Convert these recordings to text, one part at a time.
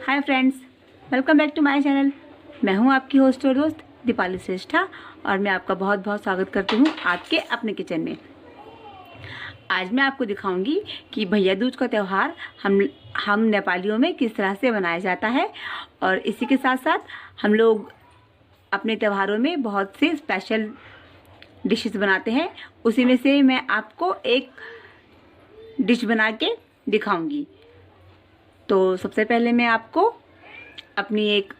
Hi friends, welcome back to my channel. मैं हूं आपकी होस्ट और दोस्त दीपाली श्रेष्ठा और मैं आपका बहुत बहुत स्वागत करती हूं आपके अपने किचन में। आज मैं आपको दिखाऊंगी कि भैया दूज का त्यौहार हम नेपालियों में किस तरह से मनाया जाता है और इसी के साथ साथ हम लोग अपने त्योहारों में बहुत से स्पेशल डिशेस बनाते हैं। उसी में से मैं आपको एक डिश बना के दिखाऊंगी। तो सबसे पहले मैं आपको अपनी एक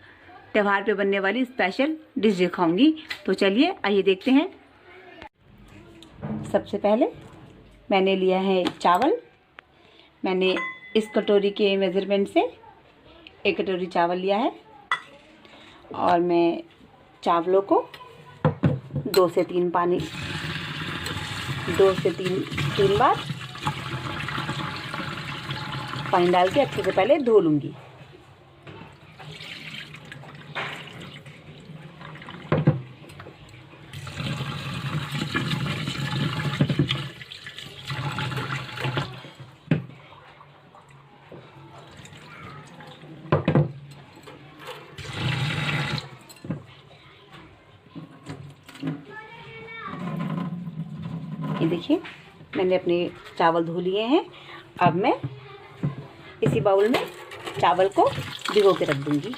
त्यौहार पे बनने वाली स्पेशल डिश दिखाऊंगी। तो चलिए आइए देखते हैं। सबसे पहले मैंने लिया है चावल। मैंने इस कटोरी के मेज़रमेंट से 1 कटोरी चावल लिया है और मैं चावलों को 2 से 3 बार पानी डाल के अच्छे से पहले धो लूँगी। ये देखिए मैंने अपने चावल धो लिए हैं। अब मैं इसी बाउल में चावल को भिगो के रख दूंगी।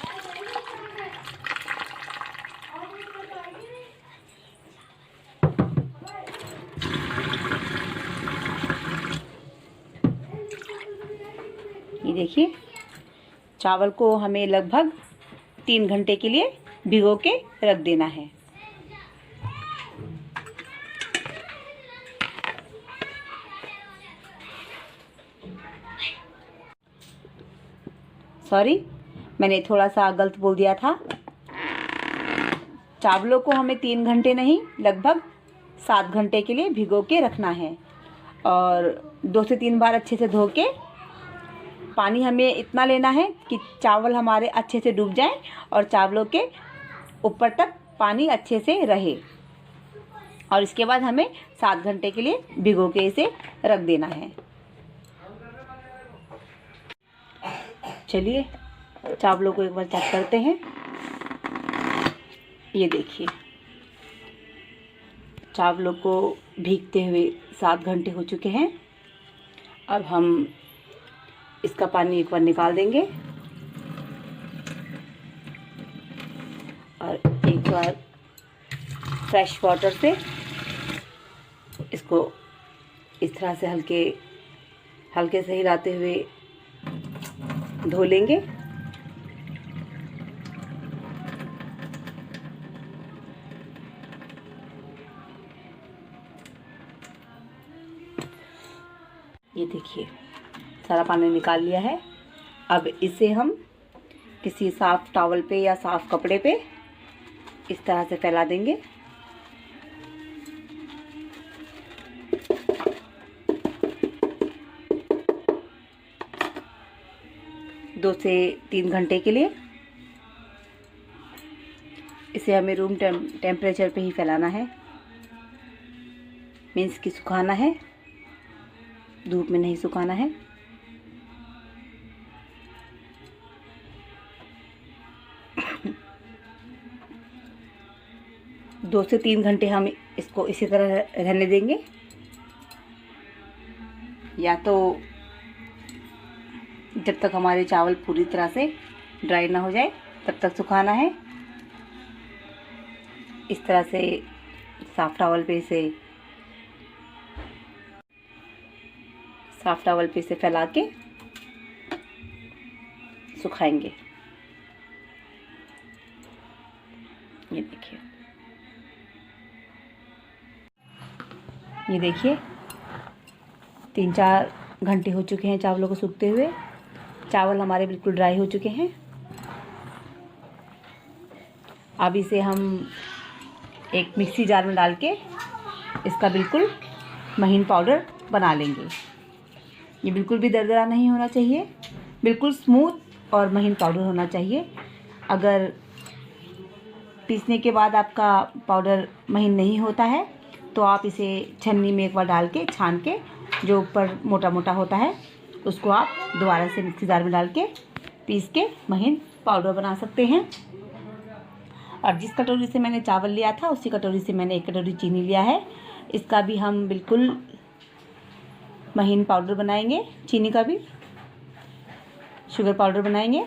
ये देखिए चावल को हमें लगभग 3 घंटे के लिए भिगो के रख देना है। सॉरी, मैंने थोड़ा सा गलत बोल दिया था। चावलों को हमें 3 घंटे नहीं, लगभग 7 घंटे के लिए भिगो के रखना है और 2 से 3 बार अच्छे से धो के पानी हमें इतना लेना है कि चावल हमारे अच्छे से डूब जाएं और चावलों के ऊपर तक पानी अच्छे से रहे। और इसके बाद हमें 7 घंटे के लिए भिगो के इसे रख देना है। चलिए चावलों को एक बार चेक करते हैं। ये देखिए चावलों को भीगते हुए 7 घंटे हो चुके हैं। अब हम इसका पानी एक बार निकाल देंगे और एक बार फ्रेश वाटर से इसको इस तरह से हल्के से हिलाते हुए धो लेंगे। ये देखिए सारा पानी निकाल लिया है। अब इसे हम किसी साफ टॉवल पे या साफ कपड़े पे इस तरह से फैला देंगे। दो से 3 घंटे के लिए इसे हमें रूम टेम्परेचर पे ही फैलाना है। मीन्स कि सुखाना है, धूप में नहीं सुखाना है। दो से 3 घंटे हम इसको इसी तरह रहने देंगे। या तो जब तक हमारे चावल पूरी तरह से ड्राई ना हो जाए तब तक सुखाना है। इस तरह से साफ टॉवल पे इसे फैला के सुखाएंगे। ये देखिए 3-4 घंटे हो चुके हैं चावलों को सूखते हुए। चावल हमारे बिल्कुल ड्राई हो चुके हैं। अब इसे हम एक मिक्सी जार में डाल के इसका बिल्कुल महीन पाउडर बना लेंगे। ये बिल्कुल भी दरदरा नहीं होना चाहिए, बिल्कुल स्मूथ और महीन पाउडर होना चाहिए। अगर पीसने के बाद आपका पाउडर महीन नहीं होता है तो आप इसे छन्नी में एक बार डाल के छान के जो ऊपर मोटा मोटा होता है उसको आप दोबारा से मिक्सी जार में डाल के पीस के महीन पाउडर बना सकते हैं। और जिस कटोरी से मैंने चावल लिया था उसी कटोरी से मैंने 1 कटोरी चीनी लिया है। इसका भी हम बिल्कुल महीन पाउडर बनाएंगे, चीनी का भी शुगर पाउडर बनाएंगे।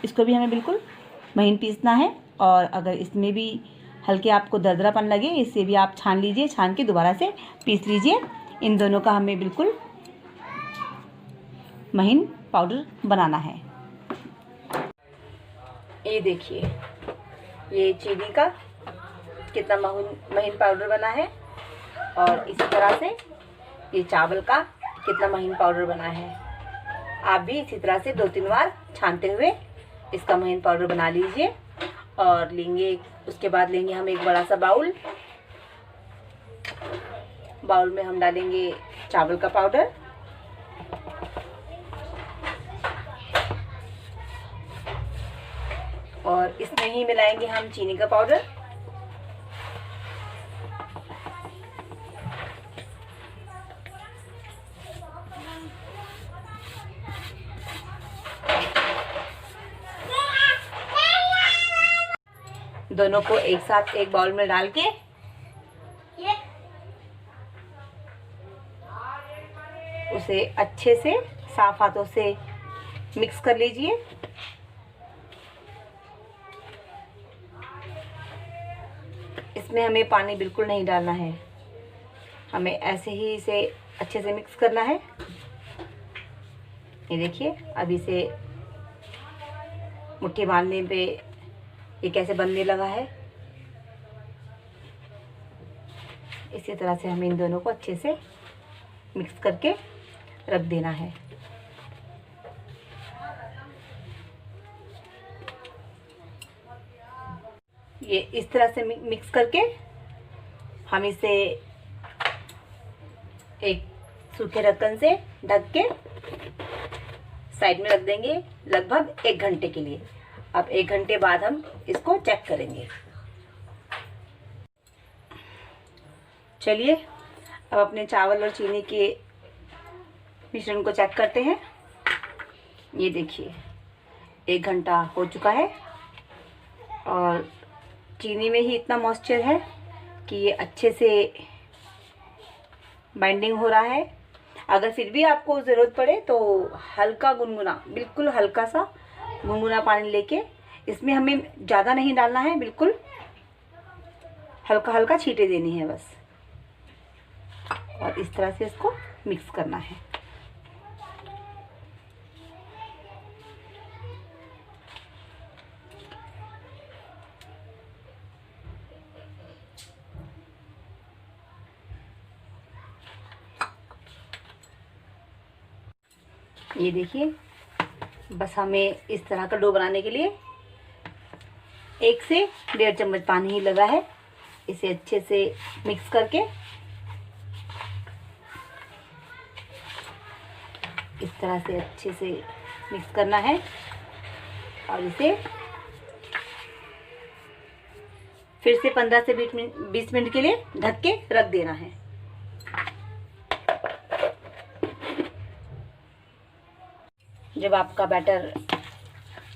इसको भी हमें बिल्कुल महीन पीसना है। और अगर इसमें भी हल्के आपको दरदरापन लगे, इसे भी आप छान लीजिए, छान के दोबारा से पीस लीजिए। इन दोनों का हमें बिल्कुल महीन पाउडर बनाना है। ये देखिए, ये चीनी का कितना महीन पाउडर बना है और इसी तरह से ये चावल का कितना महीन पाउडर बना है। आप भी इसी तरह से 2-3 बार छानते हुए इसका महीन पाउडर बना लीजिए। और लेंगे, उसके बाद लेंगे हम एक बड़ा सा बाउल में हम डालेंगे चावल का पाउडर, और इसमें ही मिलाएंगे हम चीनी का पाउडर। दोनों को एक साथ एक बाउल में डाल के उसे अच्छे से साफ हाथों से मिक्स कर लीजिए। इसमें हमें पानी बिल्कुल नहीं डालना है, हमें ऐसे ही इसे अच्छे से मिक्स करना है। ये देखिए, अभी इसे मुट्ठी बांधने पे ये कैसे बनने लगा है। इसी तरह से हमें इन दोनों को अच्छे से मिक्स करके रख देना है। ये इस तरह से मिक्स करके हम इसे एक सूखे ढक्कन से ढक के साइड में रख देंगे लगभग 1 घंटे के लिए। अब 1 घंटे बाद हम इसको चेक करेंगे। चलिए अब अपने चावल और चीनी के मिश्रण को चेक करते हैं। ये देखिए, 1 घंटा हो चुका है और चीनी में ही इतना मॉइस्चर है कि ये अच्छे से बाइंडिंग हो रहा है। अगर फिर भी आपको ज़रूरत पड़े तो हल्का गुनगुना, बिल्कुल हल्का सा गुनगुना पानी लेके, इसमें हमें ज़्यादा नहीं डालना है, बिल्कुल हल्का हल्का छींटे देनी है बस। और इस तरह से इसको मिक्स करना है। ये देखिए, बस हमें इस तरह का डो बनाने के लिए 1 से 1.5 चम्मच पानी ही लगा है। इसे अच्छे से मिक्स करके इस तरह से अच्छे से मिक्स करना है और इसे फिर से 15 से 20 मिनट के लिए ढक के रख देना है। जब आपका बैटर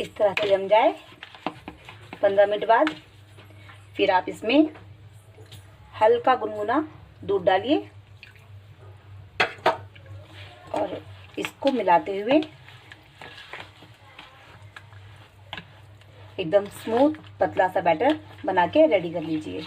इस तरह से जम जाए 15 मिनट बाद, फिर आप इसमें हल्का गुनगुना दूध डालिए और इसको मिलाते हुए एकदम स्मूथ पतला सा बैटर बना के रेडी कर लीजिए।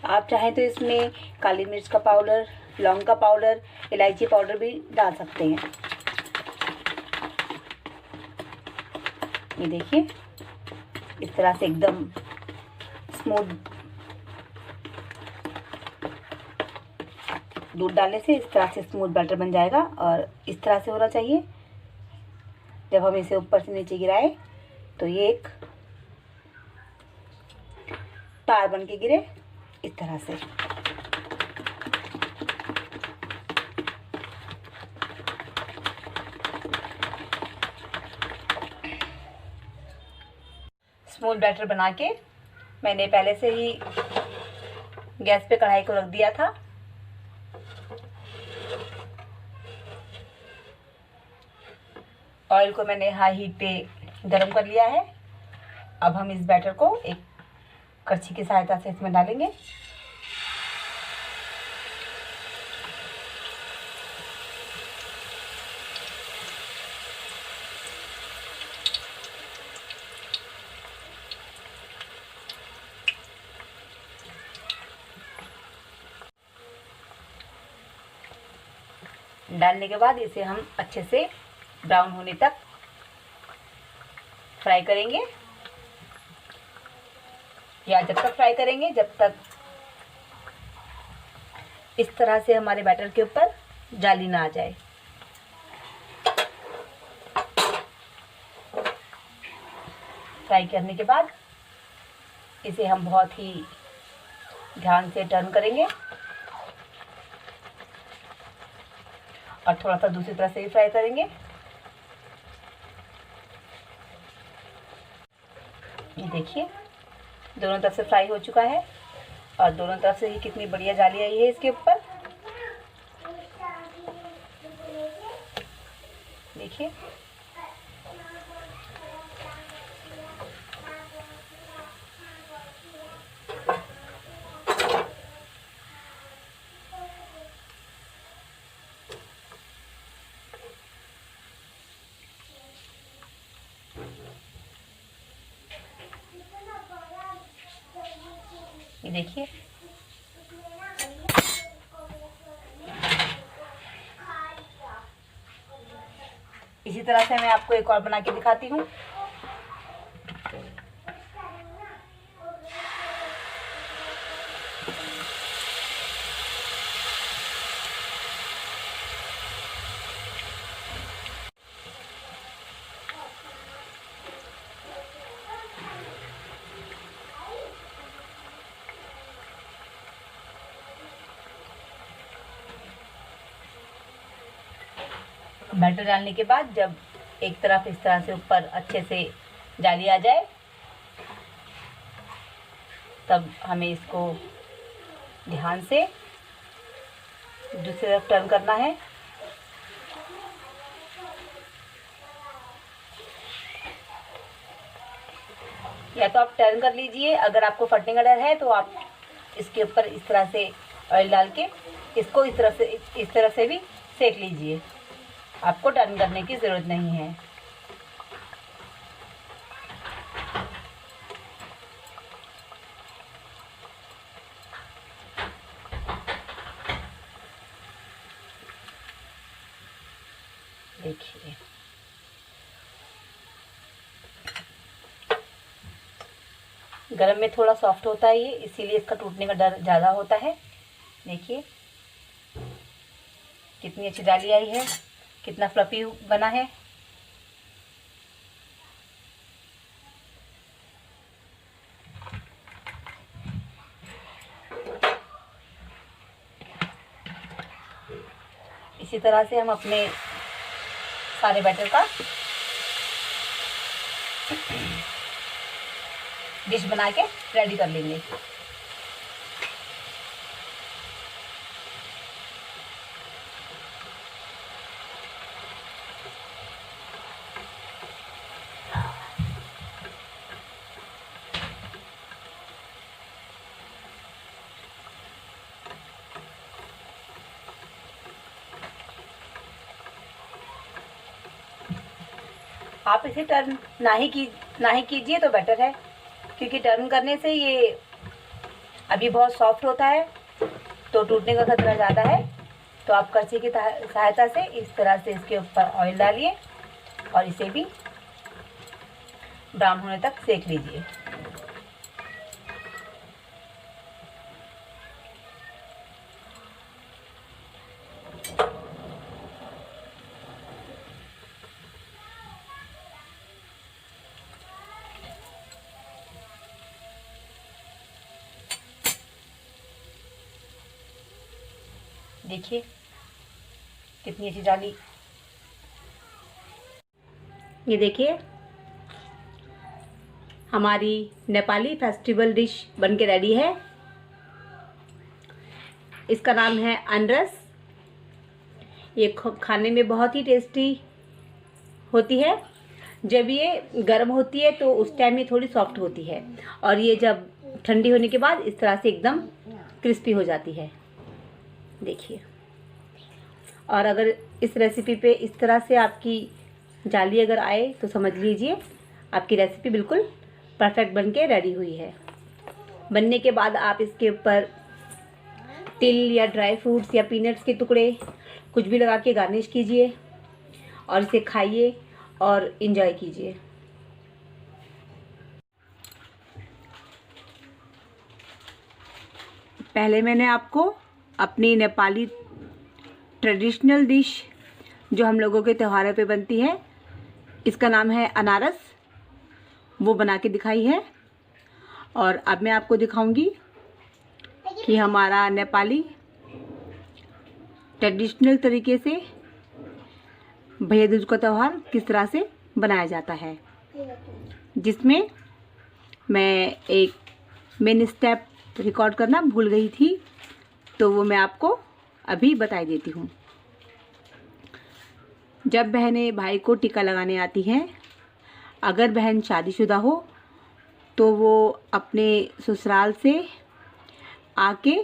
आप चाहें तो इसमें काली मिर्च का पाउडर, लौंग का पाउडर, इलायची पाउडर भी डाल सकते हैं। ये देखिए, इस तरह से एकदम स्मूथ दूध डालने से इस तरह से स्मूथ बैटर बन जाएगा। और इस तरह से होना चाहिए। जब हम इसे ऊपर से नीचे गिराए तो ये एक तार बन के गिरे, इस तरह से। स्मूथ बैटर बना के मैंने पहले से ही गैस पे कढ़ाई को रख दिया था। ऑयल को मैंने हाई हीट पे गरम कर लिया है। अब हम इस बैटर को एक करछी की सहायता से इसमें डालेंगे। डालने के बाद इसे हम अच्छे से ब्राउन होने तक फ्राई करेंगे, या जब तक फ्राई करेंगे जब तक इस तरह से हमारे बैटर के ऊपर जाली ना आ जाए। फ्राई करने के बाद इसे हम बहुत ही ध्यान से टर्न करेंगे और थोड़ा सा दूसरी तरफ से भी फ्राई करेंगे। ये देखिए दोनों तरफ से फ्राई हो चुका है और दोनों तरफ से ही कितनी बढ़िया जाली आई है इसके ऊपर। देखिए ये देखिए इसी तरह से मैं आपको एक और बना के दिखाती हूँ। बैटर डालने के बाद जब एक तरफ इस तरह से ऊपर अच्छे से जाली आ जाए तब हमें इसको ध्यान से दूसरी तरफ टर्न करना है। या तो आप टर्न कर लीजिए, अगर आपको फटने का डर है तो आप इसके ऊपर इस तरह से ऑयल डाल के इसको इस तरह से भी सेक लीजिए। आपको टर्न करने की ज़रूरत नहीं है। देखिए गरम में थोड़ा सॉफ्ट होता है ये, इसीलिए इसका टूटने का डर ज़्यादा होता है। देखिए कितनी अच्छी जाली आई है, कितना फ्लफी बना है। इसी तरह से हम अपने सारे बैटर का डिश बना के रेडी कर लेंगे। आप इसे टर्न ना ही कीजिए तो बेटर है, क्योंकि टर्न करने से ये अभी बहुत सॉफ्ट होता है तो टूटने का खतरा ज़्यादा है। तो आप करछी की सहायता से इस तरह से इसके ऊपर ऑयल डालिए और इसे भी ब्राउन होने तक सेक लीजिए। देखिए कितनी अच्छी जाली। ये देखिए हमारी नेपाली फेस्टिवल डिश बनके रेडी है। इसका नाम है अनरस। ये खाने में बहुत ही टेस्टी होती है। जब ये गर्म होती है तो उस टाइम ये थोड़ी सॉफ्ट होती है, और ये जब ठंडी होने के बाद इस तरह से एकदम क्रिस्पी हो जाती है। देखिए, और अगर इस रेसिपी पे इस तरह से आपकी जाली अगर आए तो समझ लीजिए आपकी रेसिपी बिल्कुल परफेक्ट बन के रेडी हुई है। बनने के बाद आप इसके ऊपर तिल या ड्राई फ्रूट्स या पीनट्स के टुकड़े कुछ भी लगा के गार्निश कीजिए और इसे खाइए और एंजॉय कीजिए। पहले मैंने आपको अपनी नेपाली ट्रेडिशनल डिश जो हम लोगों के त्योहारों पे बनती है, इसका नाम है अनारस, वो बना के दिखाई है। और अब मैं आपको दिखाऊंगी कि हमारा नेपाली ट्रेडिशनल तरीके से भैया दूज का त्यौहार किस तरह से बनाया जाता है, जिसमें मैं एक मेन स्टेप रिकॉर्ड करना भूल गई थी, तो वो मैं आपको अभी बता देती हूँ। जब बहनें भाई को टीका लगाने आती हैं, अगर बहन शादीशुदा हो तो वो अपने ससुराल से आके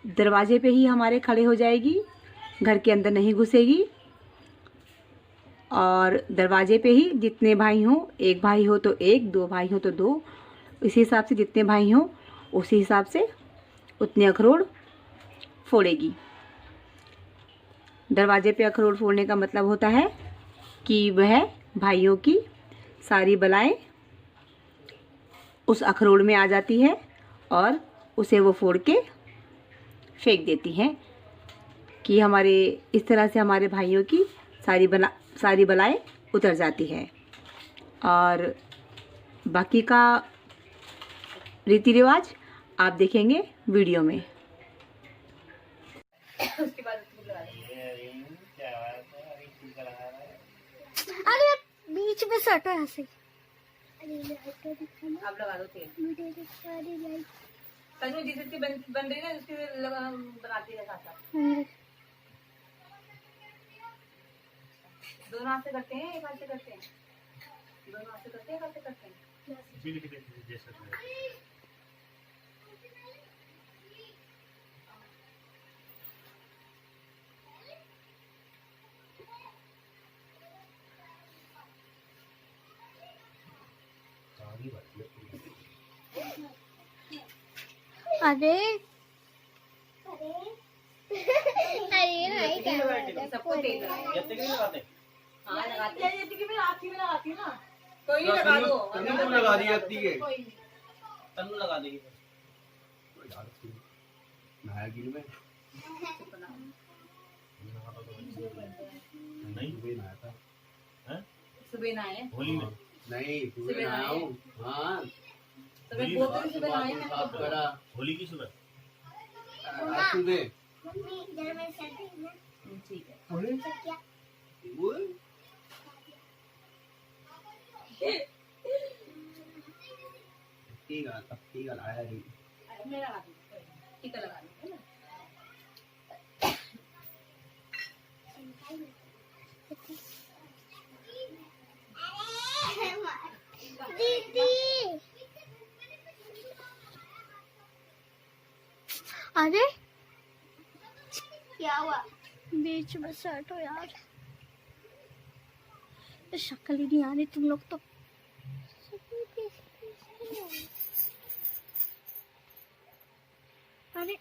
दरवाजे पे ही हमारे खड़े हो जाएगी, घर के अंदर नहीं घुसेगी। और दरवाजे पे ही जितने भाई हों, एक भाई हो तो एक, दो भाई हो तो दो, इसी हिसाब से जितने भाई हों उसी हिसाब से उतने अखरोट फोड़ेगी। दरवाजे पे अखरोट फोड़ने का मतलब होता है कि वह भाइयों की सारी बलाएं उस अखरोट में आ जाती है और उसे वो फोड़ के फेंक देती हैं, कि हमारे इस तरह से हमारे भाइयों की सारी बलाएं उतर जाती है। और बाकी का रीति रिवाज आप देखेंगे वीडियो में। उसके बाद अरे बीच में सटो ऐसे। आप लगा दो तेल। तनु जिसकी बन रही है उसकी बनाती है साथ साथ। दोनों हाथ से करते हैं, एक हाथ से करते हैं? दोनों हाथ से करते हैं, एक हाथ से करते हैं? अरे नहीं क्या सबको तेल लगाते। हाँ लगाते हैं। लगाती है ना, कोई नहीं, लगा दो। तन्नू लगा दी जाती है। तन्नू लगा देगी। गिर में नहीं सुबह नहाया था। हैं? सुबह नहाए? होली में नहीं सुबह नहाया हूँ। हाँ सुबह दो दिन सुबह नहाए हैं। साफ करा। होली की सुबह आज सुबह ठीक है। वो टीका लाया नहीं। मैं लगा दूँ, टीका लगा दूँ, है ना? दीदी अरे क्या हुआ? बीच में सटो यार, शक्ल ही नहीं आ रही तुम लोग तो। अरे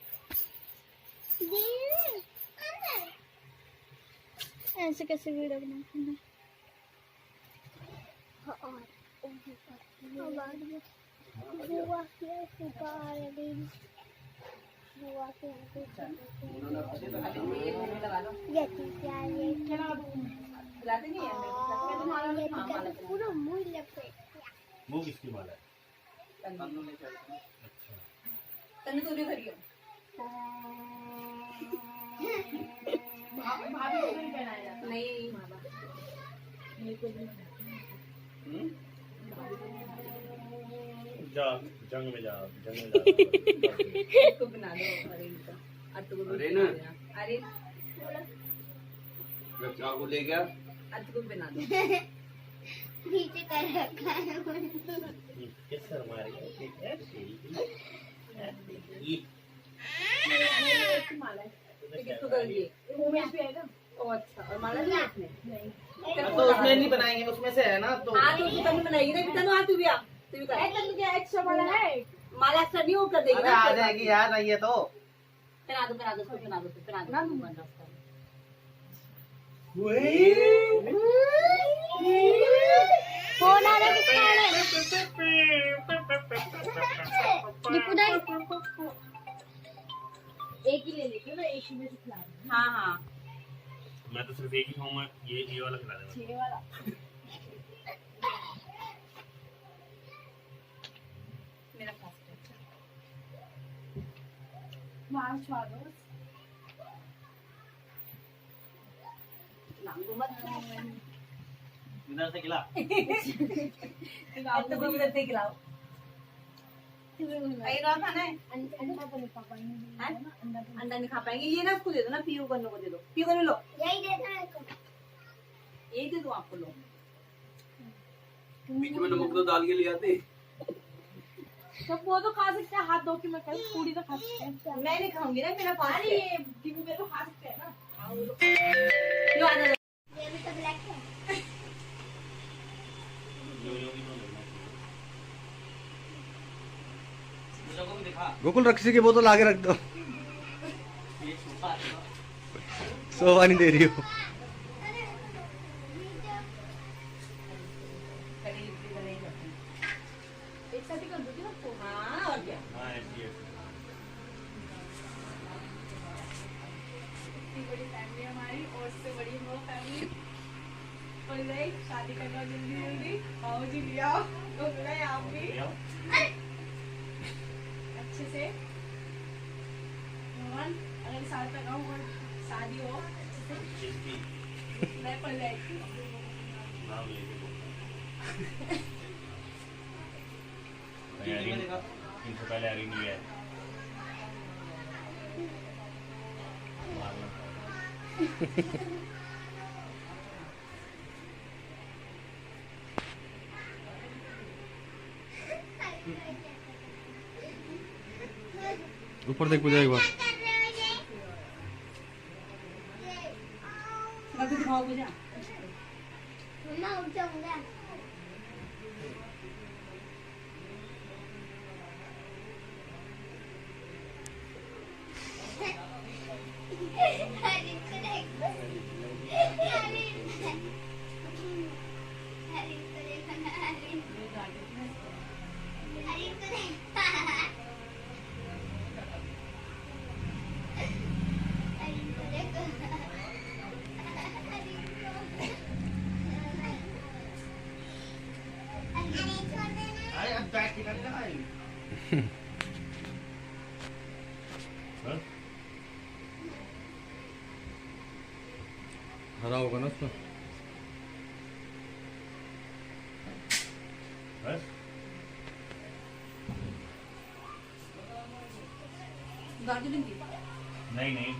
ऐसे कैसे वीडियो बनाना? पूरा मुँह वो किसकी माला है? तन्नू तू भी करियो। नहीं जा जंग में जा इसको बना दो अरे इनका अत्तू को अरे बना ना। देना अरे जब चाकू ले गया अत्तू को बना दो नीचे कर रखा है किस सर मारेगा माला किसको करेंगे ये उमेश भी आएगा ओ अच्छा और माला भी है इसमें तो उसमें नहीं बनाएंगे, उसमें से है ना तो हाँ तो तनु बनाएगी ना तनु हाँ तू भी आ तू भी कर तनु क्या एक्स्ट्रा वाला है माला एक्स्ट्रा नहीं वो कर देगी अरे ना आ जाएगी यार, नहीं है तो पहना दो उसको पहना दो ना तू बन रहा फोन आ रहा है किसका आ रहा है दीपू दाई एक ही ले लेती हूँ ना एक ही में से खिला दूँ हाँ हाँ मैं तो सिर्फ एक ही खाऊंगा, ये वाला खिला देना। ये वाला मेरा फास्ट है मार स्वादो नाम मत इधर से खिला। अत्तू को भी देते खिलाओ कहीं ना खाना है अंडा तो नहीं खा पाएंगे अंडा नहीं खा पाएंगे ये ना उसको दे दो ना पीयू करने को दे दो पीयू करने लो यही देना है तो यही दे दो आपको लो बीच में नमक तो डाल के ले आते तो वो तो खा सकते हैं हाथ धो के मैं कल पूरी तो खा सकते हैं मैं नहीं खाऊंगी ना मेरा फास्ट है ये दीपू में तो खा सकते हैं ना लो आ जाओ ये भी तो ब्लैक है को भी दिखा। गोकुल रक्सी की बोतल आगे रख दो, सोवा नहीं दे रही हो। एक साथ ही कर दूँगी ना तो हाँ और क्या हाँ ऐसी है। इतनी बड़ी फैमिली हमारी और उससे बड़ी वो फैमिली और गई शादी करना जल्दी जल्दी आओ जी लिया तो गए आप भी ले आओ। अच्छे से भगवान अगर साल तक आऊँ और शादी हो अच्छे से इसकी मैं पढ़ जाएगी नाम लेके बोल। टीवी में देखा। इनसे पहले आ नहीं है। ऊपर देख पूजा एक बार। मैं भी दिखाओ मुझे मम्मा उठ जाऊंगा अरे अब बैठ के करना है। हाँ? हरा होगा ना उसमें। बस दार्जिलिंग की नहीं नहीं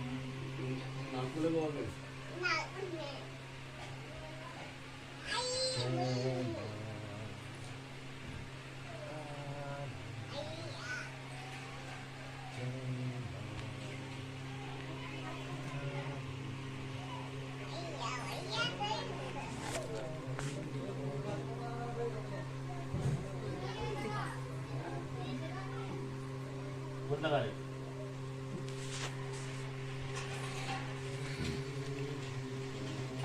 नाक लगवाओगे खुद लगा दे।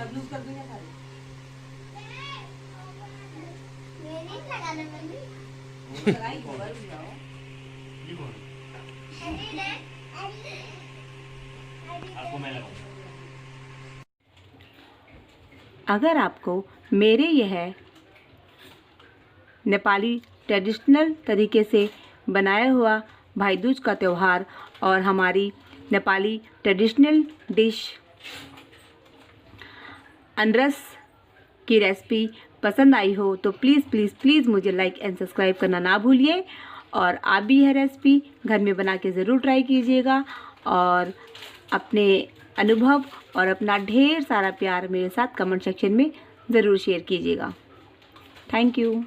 अब लूज कर दूंगा सारे मैं नहीं लगाना मम्मी लगाई ऊपर भी जाओ ये कौन? आपको मैं लगाऊंगा। अगर आपको मेरे यह नेपाली ट्रेडिशनल तरीके से बनाया हुआ भाई दूज का त्यौहार और हमारी नेपाली ट्रेडिशनल डिश अनरस की रेसिपी पसंद आई हो तो प्लीज़ प्लीज़ प्लीज़ मुझे लाइक एंड सब्सक्राइब करना ना भूलिए और आप भी यह रेसिपी घर में बना के ज़रूर ट्राई कीजिएगा और अपने अनुभव और अपना ढेर सारा प्यार मेरे साथ कमेंट सेक्शन में ज़रूर शेयर कीजिएगा। Thank you.